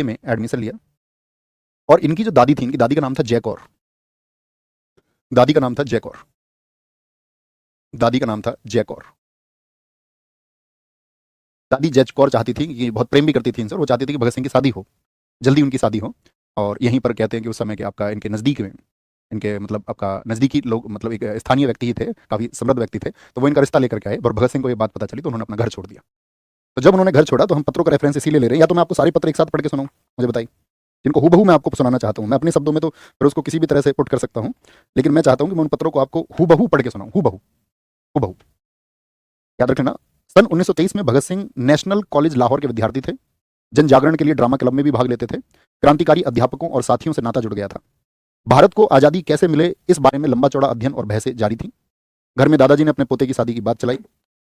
में एडमिशन लिया और इनकी जो दादी थी, इनकी दादी का नाम था जय कौर। दादी का नाम था जय कौर। दादी का नाम था जय कौर। दादी जय कौर चाहती थी कि बहुत प्रेम भी करती थी इनसे, वो चाहती थी कि भगत सिंह की शादी हो, जल्दी उनकी शादी हो। और यहीं पर कहते हैं कि उस समय के आपका इनके नज़दीक में, इनके मतलब आपका नज़दीकी लोग, मतलब एक स्थानीय व्यक्ति ही थे, काफ़ी समृद्ध व्यक्ति थे, तो वो इनका रिश्ता लेकर के आए और भगत सिंह को ये बात पता चली तो उन्होंने अपना घर छोड़ दिया। तो जब उन्होंने घर छोड़ा तो हम पत्रों का रेफरेंस इसीलिए ले रहे हैं, या तो मैं आपको सारे पत्र एक साथ पढ़ के सुनाऊं, मुझे बताइए, जिनको हूबहू मैं आपको सुनाना चाहता हूं। मैं अपने शब्दों में तो फिर उसको किसी भी तरह से पुट कर सकता हूं, लेकिन मैं चाहता हूं कि मैं उन पत्रों को आपको हूबहू पढ़ के सुनाऊं, हूबहू, हूबहू। याद रखना, सन 1923 में भगत सिंह नेशनल कॉलेज लाहौर के विद्यार्थी थे। जन जागरण के लिए ड्रामा क्लब में भी भाग लेते थे। क्रांतिकारी अध्यापकों और साथियों से नाता जुड़ गया था। भारत को आज़ादी कैसे मिले इस बारे में लंबा चौड़ा अध्ययन और बहसें जारी थी। घर में दादाजी ने अपने पोते की शादी की बात चलाई।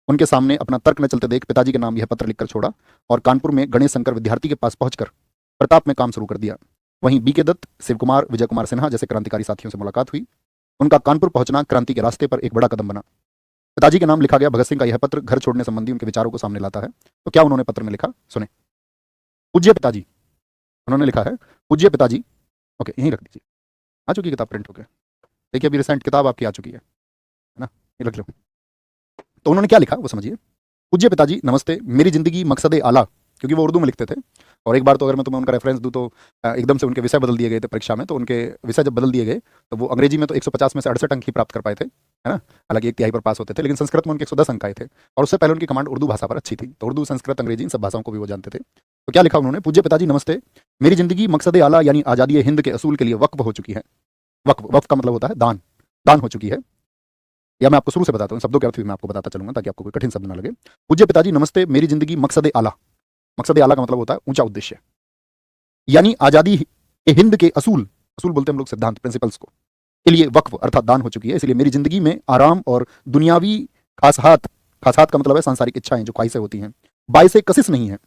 उनके सामने अपना तर्क न चलते देख पिताजी के नाम यह पत्र लिखकर छोड़ा और कानपुर में गणेश शंकर विद्यार्थी के पास पहुंचकर प्रताप में काम शुरू कर दिया। वहीं बीके दत्त, शिव कुमार, विजय कुमार सिन्हा जैसे क्रांतिकारी साथियों से मुलाकात हुई। उनका कानपुर पहुंचना क्रांति के रास्ते पर एक बड़ा कदम बना। पिताजी के नाम लिखा गया भगत सिंह का यह पत्र घर छोड़ने संबंधी उनके विचारों को सामने लाता है। तो क्या उन्होंने पत्र में लिखा, सुने। पूज्य पिताजी, उन्होंने लिखा है, पूज्य पिताजी, ओके यहीं रख दीजिए, आ चुकी किताब प्रिंट होकर, देखिए अभी रिसेंट किताब आपकी आ चुकी है ना, ये रख लो। तो उन्होंने क्या लिखा वो समझिए। पूज्य पिताजी नमस्ते, मेरी जिंदगी मकसद आला, क्योंकि वो उर्दू में लिखते थे। और एक बार तो अगर मैं तुम्हें उनका रेफरेंस दूं तो एकदम से उनके विषय बदल दिए गए थे परीक्षा में। तो उनके विषय जब बदल दिए गए तो वो अंग्रेजी में तो 150 में से 68 अंक ही प्राप्त कर पाए थे, है ना, हालांकि एक तिहाई पर पास होते थे, लेकिन संस्कृत में उनके 110 अंक आए थे। और उससे पहले उनकी कमांड उर्दू भाषा पर अच्छी थी, तो उर्दू, संस्कृत, अंग्रेजी इन सब भाषाओं को भी वो जानते थे। तो क्या लिखा उन्होंने, पूज्य पिताजी नमस्ते, मेरी जिंदगी मकसद आला यानी आज़ादी हिंद के असूल के लिए वक्फ हो चुकी है। वक्फ, वक्फ का मतलब होता है दान, दान हो चुकी है। या मैं आपको शुरू से बताता हूँ, शब्दों के अर्थ भी मैं आपको बताता चलूंगा ताकि आपको कोई कठिन शब्द ना लगे। पूज्य पिताजी नमस्ते, मेरी जिंदगी मकसद आला, मकसद आला का मतलब होता है ऊंचा उद्देश्य, यानी आजादी के हिंद के असूल, असूल बोलते हैं हम लोग सिद्धांत, प्रिंसिपल्स को, के लिए वक्फ अर्थात दान हो चुकी है। इसलिए मेरी जिंदगी में आराम और दुनियावी खासात, खासात का मतलब है सांसारिक इच्छाएं, जो ख्वाहिशें होती हैं, बाइसे कशिश नहीं है।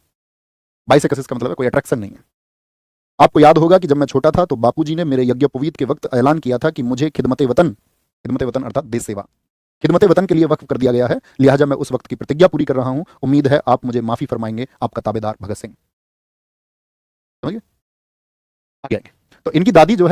बाइसे कशिश का मतलब है कोई अट्रैक्शन नहीं है। आपको याद होगा कि जब मैं छोटा था तो बापूजी ने मेरे यज्ञोपवीत के वक्त ऐलान किया था कि मुझे खिदमत वतन, खिदमत वतन अर्थात देश सेवा, खिदमत वतन के लिए वक्फ कर दिया गया है। लिहाजा मैं उस वक्त की प्रतिज्ञा पूरी कर रहा हूं। उम्मीद है आप मुझे माफी फरमाएंगे। आपका ताबेदार भगत सिंह। समझिए, आगे। तो इनकी दादी जो है